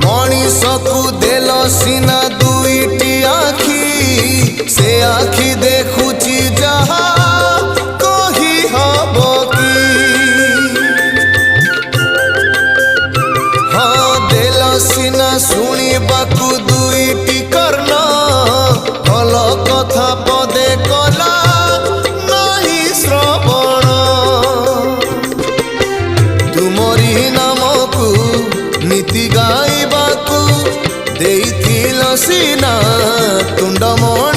मनीषकु देल सीना दुईटी आखि से आखि देखुची जहा कही हब कि हाँ देल सीना शुणिबाकु दुईटी कर्ण भल कथा पदे कला नहीं श्रवण तुमरी नामकु नीति गाइबाकु देइथिल सीना तुंडमणि